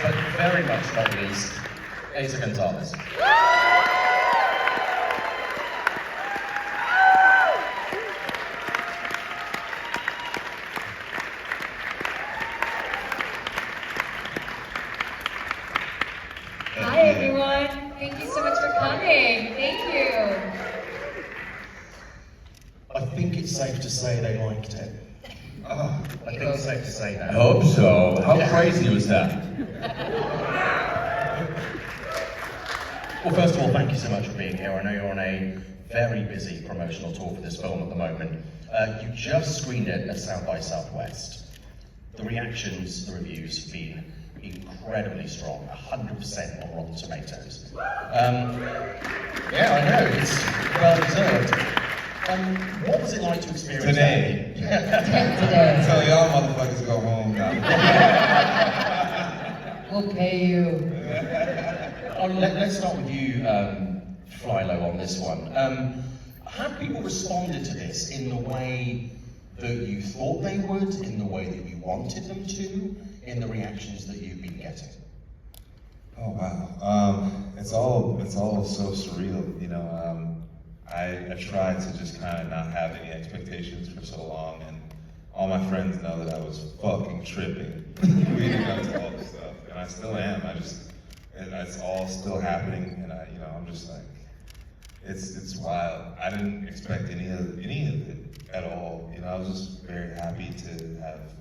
but very much not least, Eiza Gonzalez. Hi everyone, thank you so much for coming. Thank you. I think it's safe to say they liked it. I think it's safe to say that. I hope so. How crazy was that? Well, first of all, thank you so much for being here. I know you're on a very busy promotional tour for this film at the moment. You just screened it at South by Southwest. The reactions, the reviews have been incredibly strong, 100% on Rotten Tomatoes. Yeah, I know, it's well deserved. What was it like to experience Today. Today. Tell y'all motherfuckers to go home now. We'll pay you. Let's start with you, Flylo, on this one. Have people responded to this in the way that you thought they would, in the way that you wanted them to, in the reactions that you've been getting? Oh wow, it's all so surreal, you know. I tried to just kind of not have any expectations for so long, and all my friends know that I was fucking tripping leading up to all this stuff, and I still am. It's all still happening, and I'm just like, it's wild. I didn't expect any of it at all. You know, I was just very happy to have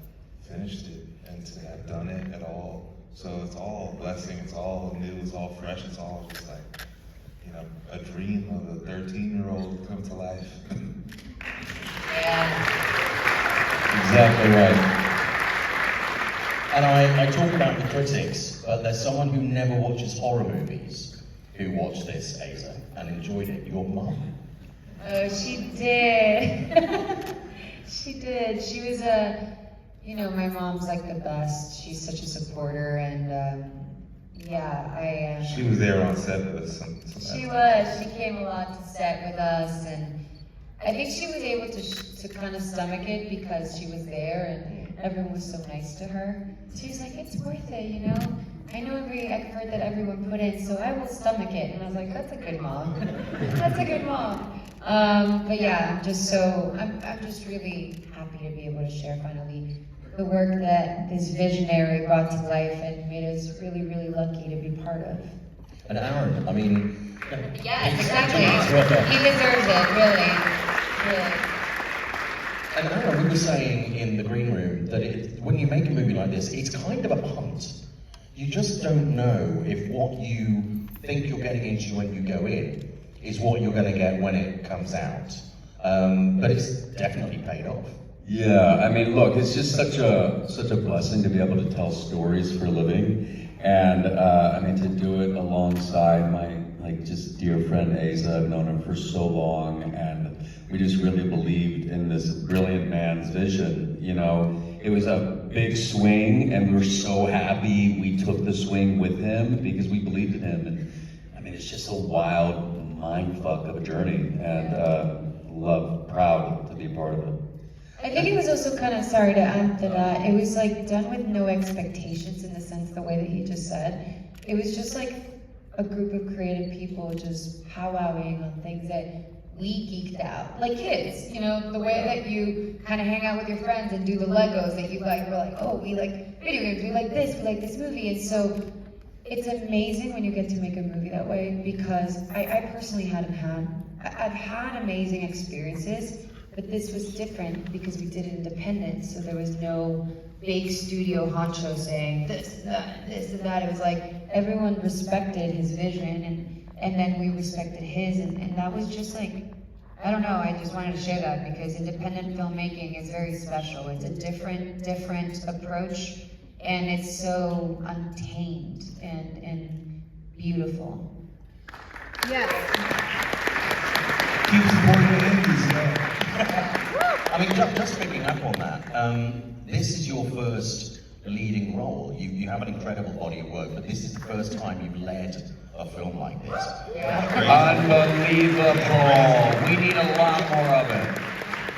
finished it and to have done it at all. So it's all a blessing. It's all new. It's all fresh. It's all just like, you know, a dream of a 13-year-old come to life. Yeah. Exactly right. And I talk about the critics, but there's someone who never watches horror movies who watched this, Eiza, and enjoyed it. Your mum. Oh, she did. She did. She was my mom's like the best. She's such a supporter, and She was there on set with us. She was. She came a lot to set with us, and I think she was able to kind of stomach it because she was there and everyone was so nice to her. She was like, it's worth it, you know? I know every effort that everyone put in, so I will stomach it. And I was like, that's a good mom. That's a good mom. But yeah, I'm just really happy to be able to share finally the work that this visionary brought to life and made us really, really lucky to be part of. And Aaron, I mean... Yes, exactly. He deserves it, really. And Aaron, we were saying in the green room that when you make a movie like this, it's kind of a punt. You just don't know if what you think you're getting into when you go in is what you're going to get when it comes out. But it's definitely paid off. Yeah, I mean, look, it's just such a blessing to be able to tell stories for a living, and to do it alongside my just dear friend Eiza. I've known him for so long, and we just really believed in this brilliant man's vision. You know, it was a big swing, and we were so happy we took the swing with him because we believed in him. And I mean, it's just a wild mindfuck of a journey, and proud to be a part of it. I think it was also kind of, sorry to add to that, it was like done with no expectations in the sense, the way that you just said. It was just like a group of creative people just powwowing on things that we geeked out. Like kids, you know, the way that you kind of hang out with your friends and do the Legos that you like, we're like, oh, we like video games, we like this movie. And so it's amazing when you get to make a movie that way, because I personally I've had amazing experiences, but this was different because we did it independent, so there was no big studio honcho saying this and that, this and that. It was like everyone respected his vision, and then we respected his, and that was just like, I don't know, I just wanted to share that because independent filmmaking is very special. It's a different approach, and it's so untamed and beautiful. Yes. Keep supporting the indies, I mean, just picking up on that, this is your first leading role. You have an incredible body of work, but this is the first time you've led a film like this. Unbelievable. We need a lot more of it.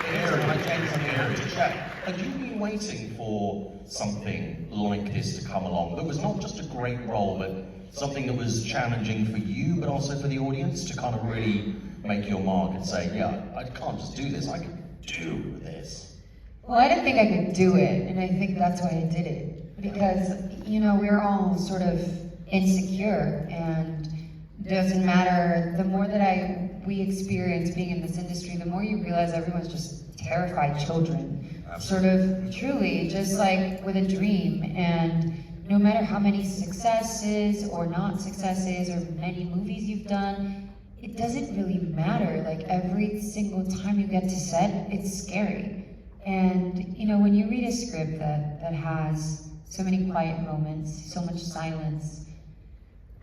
Here, I came from here to check. Had you been waiting for something like this to come along that was not just a great role, but something that was challenging for you, but also for the audience to kind of really make your mark and say, yeah, I can't just do this, I can do this? Well, I didn't think I could do it, and I think that's why I did it. Because, you know, we're all sort of insecure, and it doesn't matter, the more that we experience being in this industry, the more you realize everyone's just terrified children. Sort of, truly, just like with a dream, and no matter how many successes or not successes or many movies you've done, it doesn't really matter. Like every single time you get to set, it's scary. And you know, when you read a script that has so many quiet moments, so much silence,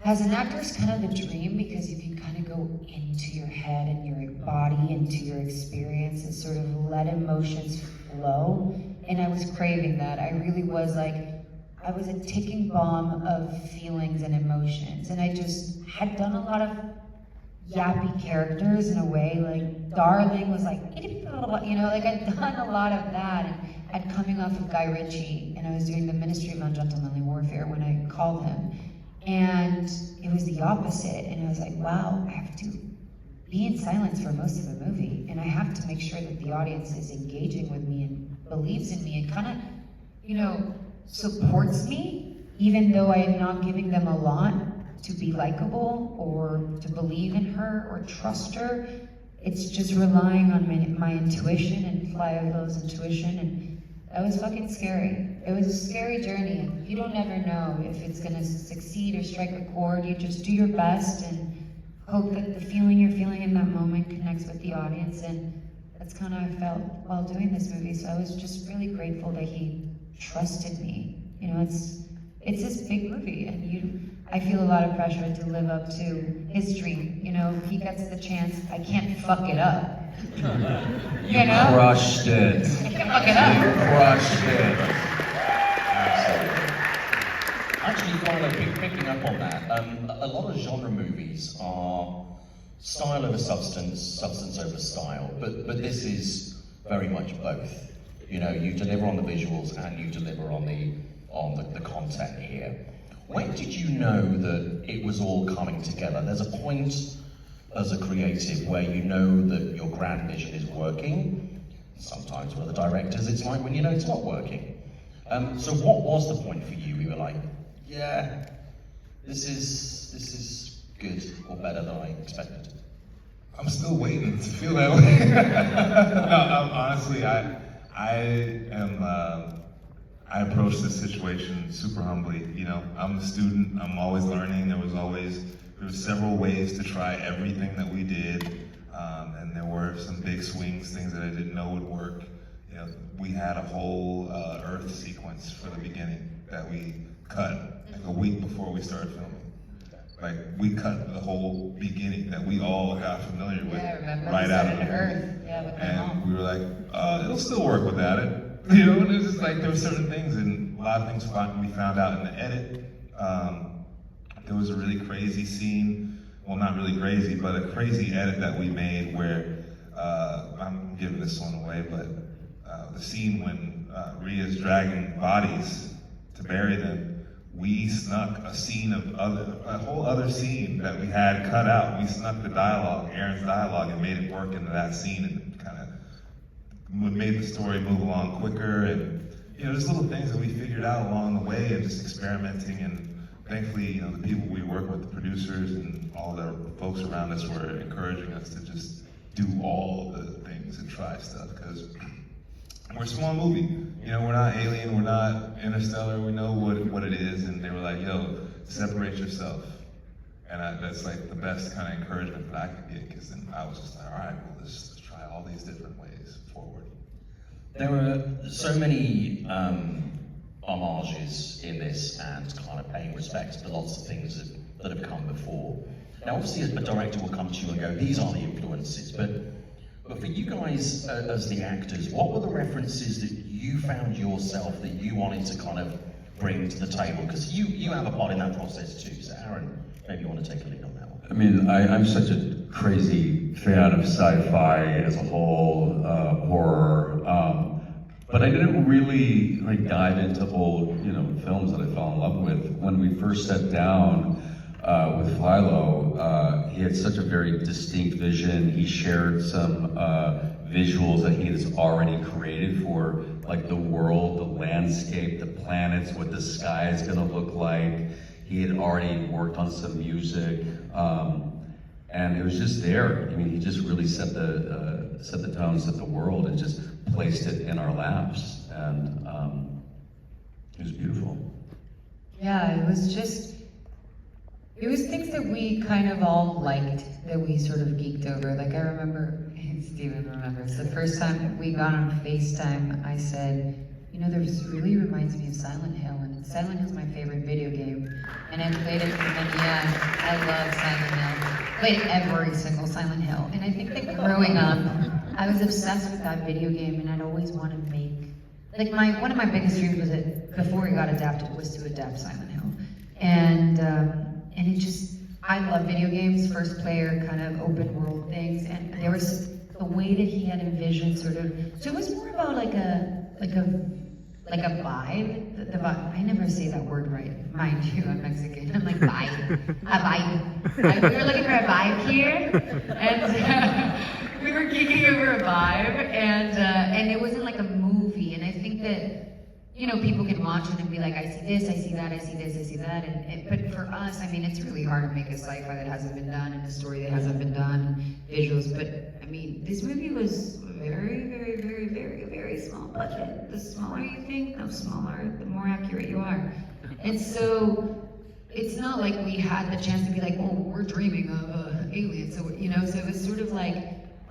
as an actor, it's kind of the dream because you can kind of go into your head and your body, into your experience, and sort of let emotions flow. And I was craving that. I really was like, I was a ticking bomb of feelings and emotions. And I just had done a lot of yappy characters in a way, like Darling was like, you know, like I'd done a lot of that. And I'd coming off of Guy Ritchie, and I was doing The Ministry of Ungentlemanly Warfare when I called him. And it was the opposite, and I was like, wow, I have to be in silence for most of the movie, and I have to make sure that the audience is engaging with me and believes in me and kind of, you know, supports me, even though I am not giving them a lot to be likable or to believe in her or trust her. It's just relying on my intuition and Flying intuition, and that was fucking scary. It was a scary journey, and you don't ever know if it's gonna succeed or strike a chord. You just do your best and hope that the feeling you're feeling in that moment connects with the audience, and that's kind of how I felt while doing this movie. So I was just really grateful that he trusted me. You know, it's this big movie, and I feel a lot of pressure to live up to his dream. You know, he gets the chance, I can't fuck it up. You know? Crushed it. I can't fuck it up. You crushed it. Actually, Philo, picking up on that, a lot of genre movies are style over substance, substance over style, but this is very much both. You know, you deliver on the visuals and you deliver on the content here. When did you know that it was all coming together? There's a point as a creative where you know that your grand vision is working. Sometimes with the directors, it's like when you know it's not working. So what was the point for you? You were like, yeah, this is good or better than I expected. I'm still waiting to feel that way. No, honestly, I approach this situation super humbly. You know, I'm a student. I'm always learning. There was several ways to try everything that we did, and there were some big swings, things that I didn't know would work. You know, we had a whole Earth sequence for the beginning that we cut like a week before we started filming. Like, we cut the whole beginning that we all got familiar with right out of the Earth. Yeah, with my and mom. we were like, it'll still work without it. You know, and it's just like there were certain things, and a lot of things we found out in the edit. There was a really crazy scene, well, not really crazy, but a crazy edit that we made where, I'm giving this one away, but the scene when Rhea's dragging bodies to bury them, we snuck a scene of a whole other scene that we had cut out. We snuck the dialogue, Aaron's dialogue, and made it work into that scene, and kind of made the story move along quicker. And you know, just little things that we figured out along the way, and just experimenting. And thankfully, you know, the people we work with, the producers and all the folks around us, were encouraging us to just do all the things and try stuff, because we're a small movie. You know, we're not Alien, we're not Interstellar, we know what it is, and they were like, yo, separate yourself. And that's like the best kind of encouragement that I could get, because then I was just like, all right, well, let's try all these different ways forward. There are so many homages in this, and kind of paying respect to lots of things that have come before. Now, obviously, a director will come to you and go, these are the influences, but for you guys as the actors, what were the references that you found yourself that you wanted to kind of bring to the table? Because you have a part in that process too. So Aaron, maybe you want to take a lead on that one. I mean, I'm such a crazy fan of sci-fi as a whole, horror. But I didn't really like dive into old, films that I fell in love with. When we first sat down with Philo, he had such a very distinct vision. He shared some visuals that he has already created for like the world, the landscape, the planets, what the sky is gonna look like. He had already worked on some music, and it was just there. I mean, he just really set the tone, set the world, and just placed it in our laps, and it was beautiful. Yeah, it was things that we kind of all liked, that we sort of geeked over. Like I remember, Steven remembers, the first time we got on FaceTime, I said, this really reminds me of Silent Hill, and Silent Hill's my favorite video game. And I played it, and yeah, I love Silent Hill. Played every single Silent Hill. And I think that growing up, I was obsessed with that video game, and I'd always want to make, like one of my biggest dreams was that before it got adapted was to adapt Silent Hill. And it just, I love video games, first player kind of open world things, and there was the way that he had envisioned sort of, so it was more about like a vibe. The vibe, I never say that word right, mind you, I'm Mexican. I'm like vibe, a vibe. We were looking for a vibe here, and we were geeking over a vibe, and it wasn't like a movie. And I think that people can watch it and be like, I see this, I see that, I see this, I see that. But for us, I mean, it's really hard to make a sci-fi that hasn't been done and a story that hasn't been done, visuals. But I mean, this movie was very, very, very, very, very small budget. The smaller you think, the smaller, the more accurate you are. And so it's not like we had the chance to be like, oh, we're dreaming of aliens. So, so it was sort of like,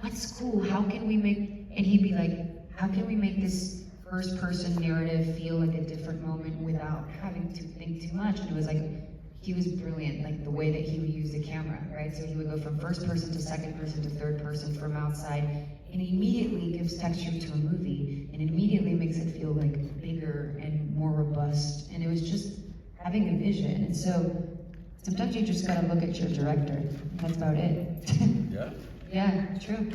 what's cool? How can we make, and he'd be like, how can we make this first-person narrative feel like a different moment without having to think too much? And it was like, he was brilliant, like the way that he would use the camera, right? So he would go from first person to second person to third person from outside, and immediately gives texture to a movie, and immediately makes it feel like bigger and more robust. And it was just having a vision. And so sometimes you just gotta look at your director. That's about it. Yeah. Yeah, true.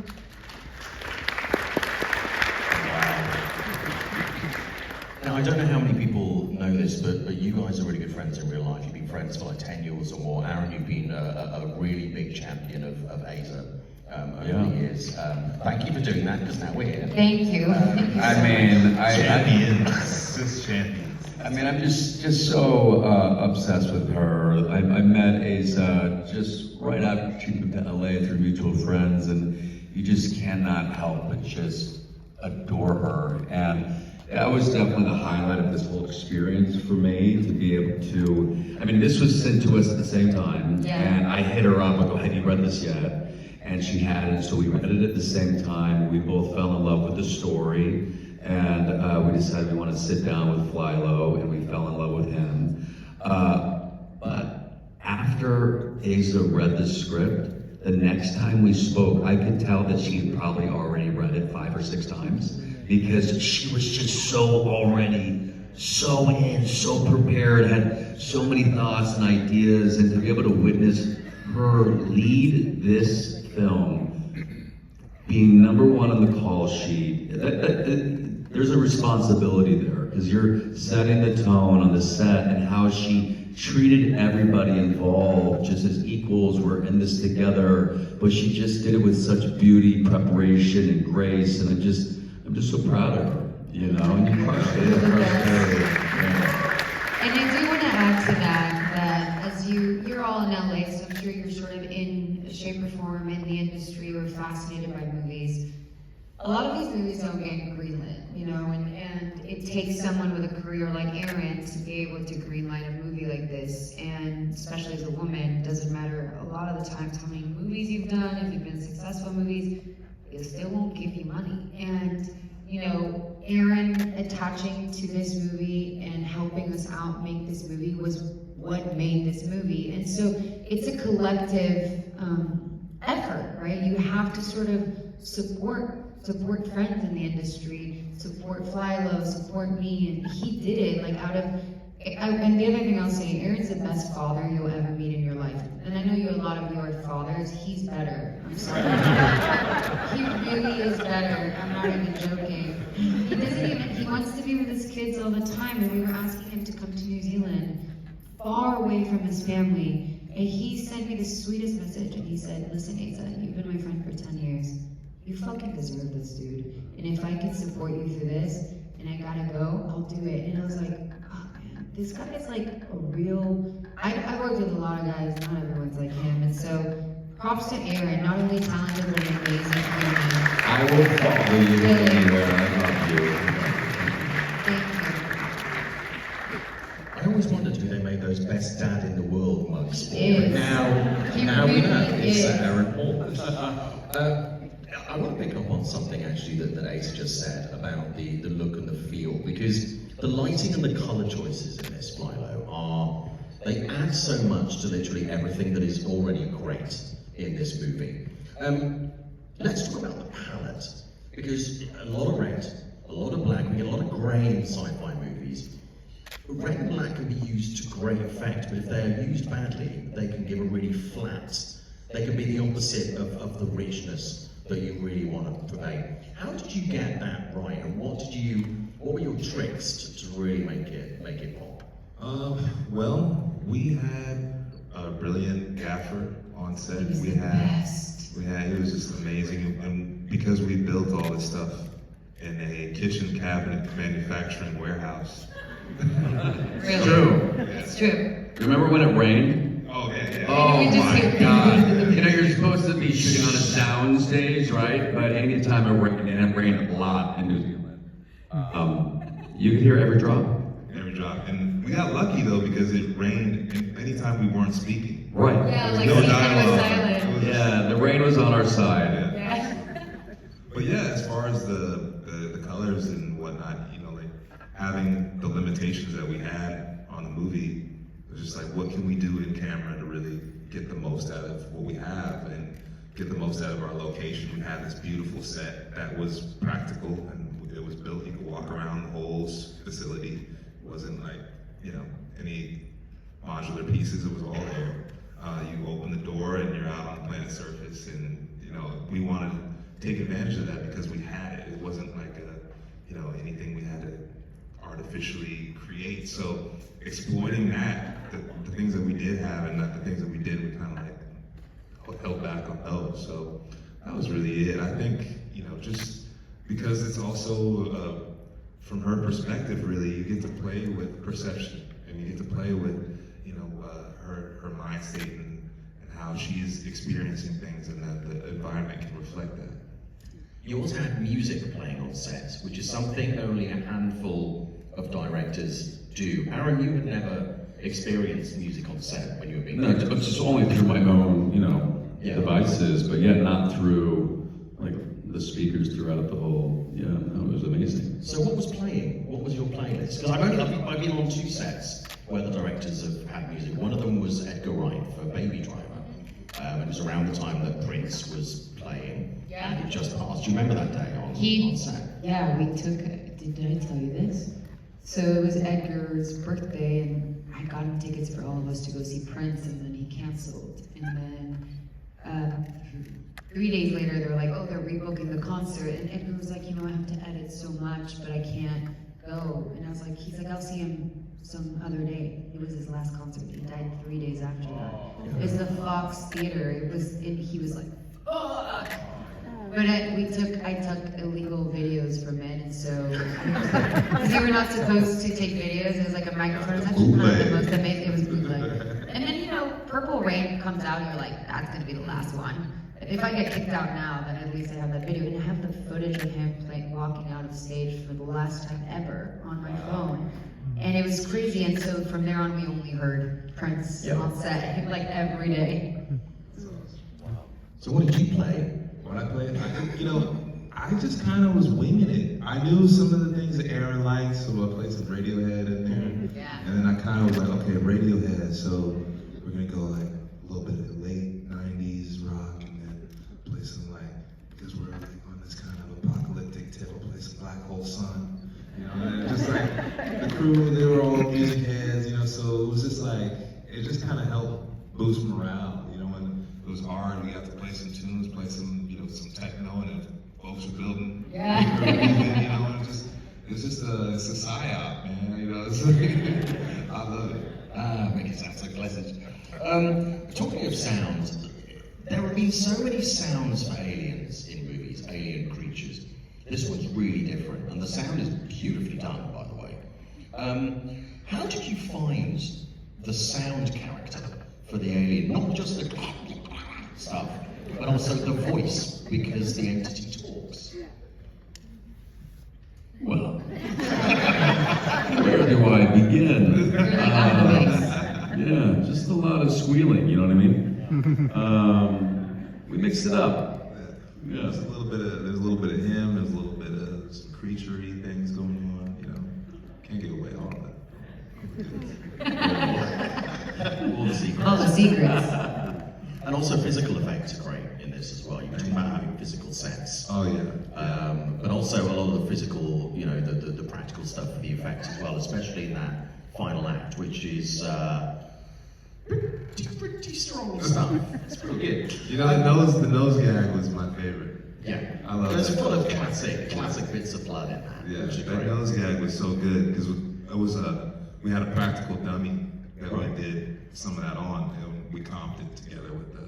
Now, I don't know how many people know this, but you guys are really good friends in real life. You've been friends for like 10 years or more. Aaron, you've been a really big champion of Eiza over the years. Thank you for doing that, because now we're here. Thank you. I mean, Champions. Champions. I mean, I'm just so obsessed with her. I met Eiza just right after she moved to LA through mutual friends, and you just cannot help but just adore her. And that was definitely the highlight of this whole experience for me, to be able to, I mean, this was sent to us at the same time, and I hit her up, I go, have you read this yet? And she hadn't, so we read it at the same time. We both fell in love with the story, and we decided we wanted to sit down with Philo, and we fell in love with him. But after Eiza read the script, the next time we spoke, I could tell that she had probably already read it 5 or 6 times, because she was just so in, so prepared, had so many thoughts and ideas, and to be able to witness her lead this film, being #1 on the call sheet, there's a responsibility there, because you're setting the tone on the set, and how she treated everybody involved just as equals. We're in this together, but she just did it with such beauty, preparation, and grace, and I'm just so proud of her, and you crushed it. And I do want to add to that as you're all in LA, so I'm sure you're sort of in shape or form in the industry or fascinated by movies. A lot of these movies don't get greenlit, and it takes someone with a career like Aaron to be able to greenlight a movie like this, and especially as a woman, it doesn't matter a lot of the times how many movies you've done, if you've been successful in movies, it still won't give you money. And Aaron attaching to this movie and helping us out make this movie was what made this movie. And so it's a collective effort, right? You have to sort of support friends in the industry, support Philo, support me, and he did it like out of. And the other thing I'll say, Aaron's the best father you'll ever meet in your life. And I know a lot of you are fathers. He's better. I'm sorry. He really is better. I'm not even joking. He kids all the time, and we were asking him to come to New Zealand, far away from his family. And he sent me the sweetest message, and he said, listen, Eiza, you've been my friend for 10 years. You fucking deserve this, dude. And if I can support you through this, and I gotta go, I'll do it. And I was like, oh man, this guy is like a real, I've worked with a lot of guys, not everyone's like him. And so, props to Aaron, not only talented, but an amazing human. I will follow you anywhere. I love you. Thank you. I always wondered who they made those best dad in the world mugs for, It but is. He now we really know. It's is. Aaron Paul. I want to pick up on something actually that Eiza just said about the look and the feel, because the lighting and the colour choices in this Flylo they add so much to literally everything that is already great in this movie. Let's talk about the palette, because a lot of red, a lot of black, we get a lot of grey in sci-fi movies. Red and black can be used to great effect, but if they are used badly, they can give a really flat, they can be the opposite of the richness that you really want to convey. How did you get that right, and what were your tricks to really make it pop? Well, we had a brilliant gaffer on set. He was the best. He was just amazing, and because we built all this stuff in a kitchen cabinet manufacturing warehouse. Really? True. It's true. Remember when it rained? Oh yeah. Oh We just my hit- God! You know, you're supposed to be shooting on a sound stage, right? But anytime it rained, and it rained a lot in New Zealand, you could hear every drop. Every drop, and we got lucky though because it rained anytime we weren't speaking. Right. Yeah, There like was no Stephen was dialogue. silent. It was just- Yeah, the rain was on our side. Yeah. But yeah, as far as the colors and whatnot, you know, like having the limitations that we had on the movie, it was just like, what can we do in camera to really get the most out of what we have and get the most out of our location? We had this beautiful set that was practical and it was built. You could walk around the whole facility. It wasn't like, you know, any modular pieces. It was all there. You open the door and you're out on the planet's surface, and you know, we wanted to take advantage of that because we had it. It wasn't like anything we had to artificially create. So exploiting that, the things that we did have and not the things that we did, we kind of like held back on those. So that was really it. I think, you know, just because it's also from her perspective, really, you get to play with perception and you get to play with, you know, her mind state and how she's experiencing things, and that the environment can reflect that. You also had music playing on set, which is something only a handful of directors do. Aaron, you had never experienced music on set when you were being No, it's just only through my own, you know, Yeah. devices, but yet not through like the speakers throughout the whole. Yeah, no, it was amazing. So what was playing? What was your playlist? Because I've been on 2 sets where the directors have had music. One of them was Edgar Wright for Baby Driver. It was around the time that Prince was playing. Yeah. And it just passed. Do you remember that day on set? Yeah, we took, did I tell you this? So it was Edgar's birthday, and I got him tickets for all of us to go see Prince, and then he canceled. And then 3 days later, they were like, oh, they're rebooking the concert. And Edgar was like, you know, I have to edit so much, but I can't go. And I was like, he's like, I'll see him some other day. It was his last concert. He died 3 days after that. It was the Fox Theater. He was like, fuck! But I took illegal videos from it, and so, because you were not supposed to take videos, it was like a microphone, it was actually kind of the most amazing, it was bootleg. And then, you know, Purple Rain comes out, and you're like, that's gonna be the last one. If I get kicked out now, then at least I have that video, and I have the footage of him walking out of stage for the last time ever on my phone. And it was crazy, and so from there on, we only heard Prince on set, like every day. So what did you play? What I played, I just kind of was winging it. I knew some of the things that Aaron likes, so I played some Radiohead in there. Yeah. And then I kind of was like, okay, Radiohead, so we're gonna go like a little bit of late 90s rock, and then play some because we're like on this kind of apocalyptic tip, we'll play some Black Hole Sun. You know, and just like the crew, they were all music heads, you know, so it was just like, it just kind of helped boost morale, you know, when it was hard, we got to play some tunes, play some, you know, some techno, and folks were building. Yeah. You know, and It's just it's a psyop, man. You know, it's like, I love it. Make it sound so pleasant. Talking of sounds, there have been so many sounds for aliens in movies, alien creatures. This one's really different, and the sound is beautifully done, by the way. How did you find the sound character for the alien? Not just the stuff, but also the voice, because the entity talks. Well, where do I begin? Yeah, just a lot of squealing, you know what I mean? We mixed it up. Yeah. There's a little bit of him, there's a little bit of some creature-y things going on, you know. Can't give away all that. All the secrets. All the secrets. And also physical effects are great in this as well. You talk about having physical sets. Oh yeah. But also a lot of the physical, you know, the practical stuff for the effects as well, especially in that final act, which is pretty strong stuff. It's pretty good. You know, the nose gag was my favorite. Yeah, I love there's that. full of classic bits of blood in that. Yeah, which is that great. nose gag was so good because it was we had a practical dummy that Right. we did some of that on, and we comped it together with the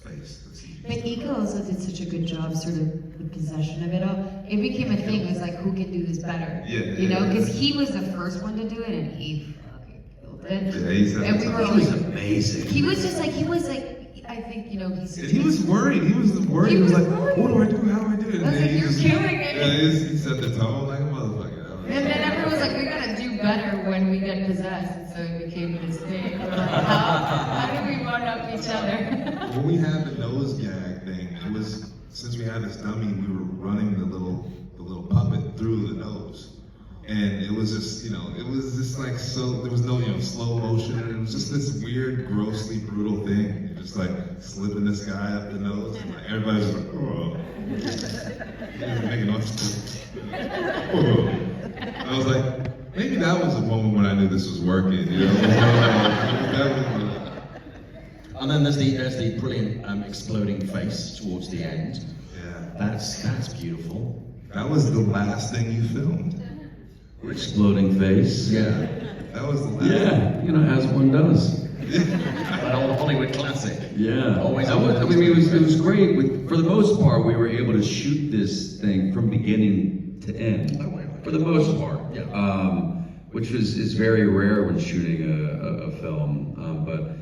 face. The CG. But Ika also did such a good job, sort of the possession of it all. It became a thing. It was like, who can do this better? Yeah, You know, yeah, because yeah. he was the first one to do it, and he fucking killed it. Yeah, he said And we were It always. was amazing. He was just like, I think, you know, he's. And he was worried. He was worried. He He was was like, worried. "What do I do? How do I do it?" I was then like, he "You're just- killing it." Yeah, he set the tone like a motherfucker. And then everyone was like, we gotta do better when we get possessed, and so it became this thing. We're like, how do we one up each other? When we had the nose gag thing, it was since we had this dummy, we were running the little puppet through the nose, and it was just like so. There was no slow motion. It was just this weird, grossly brutal thing. You're just like slipping this guy up the nose, and like, everybody's like, oh, making noise. Oh. I was like, maybe that was a moment when I knew this was working. You know, that was. And then there's the brilliant exploding face towards the end. Yeah. That's beautiful. That was the last thing you filmed. Exploding face. Yeah. That was the last. Yeah, you know, as one does. An old Hollywood classic. Yeah, Always. That was, I mean, it was great. For the most part, we were able to shoot this thing from beginning to end. Oh, wow. For the most part, Yeah. Which is very rare when shooting a film, but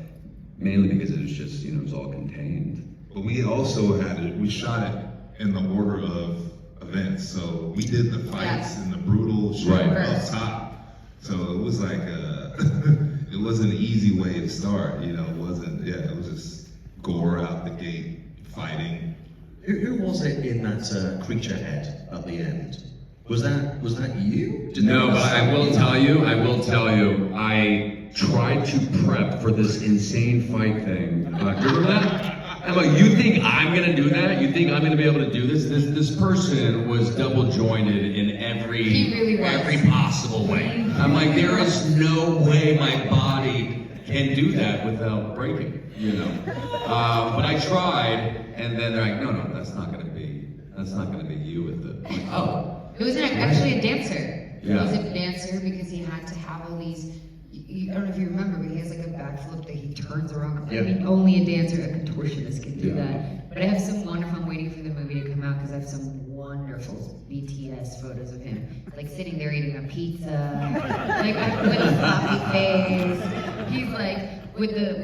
mainly because it was just, it was all contained. But we also we shot it in the order of events. So we did the fights and the brutal shit Right. up top. So it was like it wasn't an easy way to start. It wasn't. Yeah, it was just gore out the gate, fighting. Who was it in that creature head at the end? Was that you? No, but I will tell you, I tried to prep for this insane fight thing. Remember that? I'm like, you think I'm gonna do that? You think I'm gonna be able to do this? This person was double jointed in He really was. every possible way. I'm like, there is no way my body can do that without breaking, But I tried, and then they're like, no, that's not gonna be you with the. I'm like, oh. It was actually a dancer. Yeah. He was a dancer because he had to have all these. I don't know if you remember, but he has like a backflip that he turns around. Yeah. I mean, only a dancer, a contortionist can do Yeah. that. But I have some wonderful. I'm waiting for the movie to come out because I have some wonderful BTS photos of him, like sitting there eating a pizza, like with a floppy face. He's like with the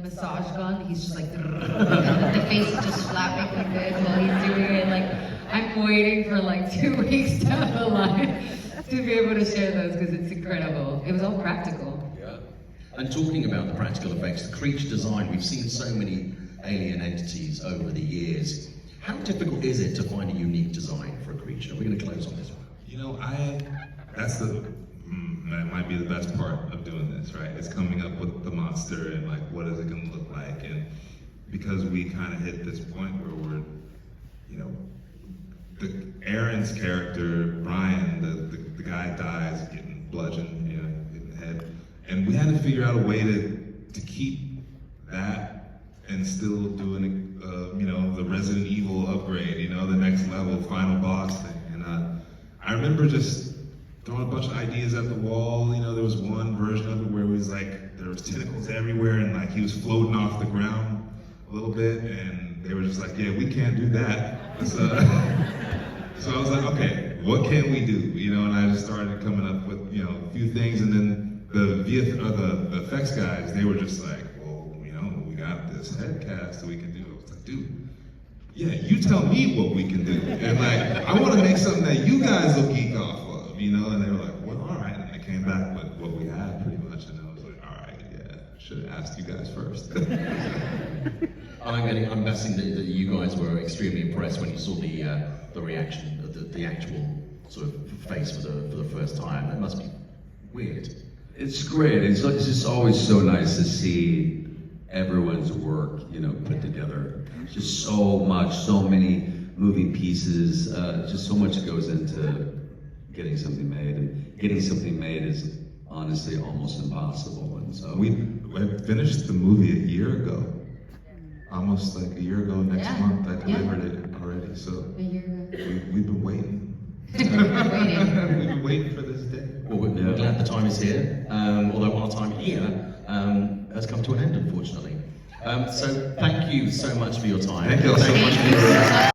massage gun. He's just like the face is just flapping like this while he's doing it. Like I'm waiting for like 2 weeks down the line to be able to share those because it's incredible. It was all practical. Yeah. And talking about the practical effects, the creature design, we've seen so many alien entities over the years. How difficult is it to find a unique design for a creature? We're going to close on this one. That might be the best part of doing this, right? It's coming up with the monster and like, what is it going to look like? And because we kind of hit this point where we're, Aaron's character, Brian, the guy dies getting bludgeoned, in the head. And we had to figure out a way to keep that and and still doing, the Resident Evil upgrade, the next level, final boss thing. And I remember just throwing a bunch of ideas at the wall. There was one version of it where it was like, there was tentacles everywhere and like he was floating off the ground a little bit, and they were just like, yeah, we can't do that. So I was like, okay, what can we do? And I just started coming up with, a few things, and then the effects guys, they were just like, well, we got this head cast that we can do. I was like, dude, yeah, you tell me what we can do. And like, I want to make something that you guys will geek off of, and they were like, well, all right. And they came back with what we had pretty much, and I was like, all right, yeah, should have asked you guys first. I'm guessing that you guys were extremely impressed when you saw the reaction of the actual sort of face for the first time. That must be weird. It's great. It's just always so nice to see everyone's work, put together. Just so much, so many moving pieces. Just so much goes into getting something made, and getting something made is honestly almost impossible. And so we finished the movie a year ago. Almost like a year ago next month, I delivered it already. So we've been waiting. We've been waiting for this day. Well, we're glad the time is here, although our time here has come to an end, unfortunately. So thank you so much for your time. Thank you all so much for your